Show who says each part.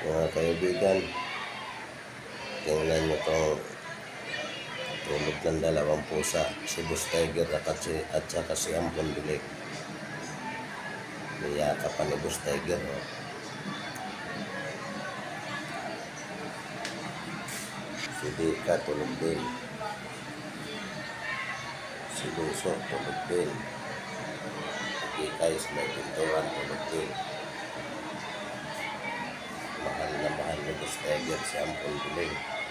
Speaker 1: Mga kaibigan, tingnan nyo itong tulog ng dalawang pusa, si Boss Tiger at saka si Ampon Bilik. Niyakapan ni Boss Tiger. Oh. Si Dika tulog din. Si Luso tulog din. Si Kais may pinturan tulog din. Mahal na mahal ni Boss Tiger si Ampon Bilik.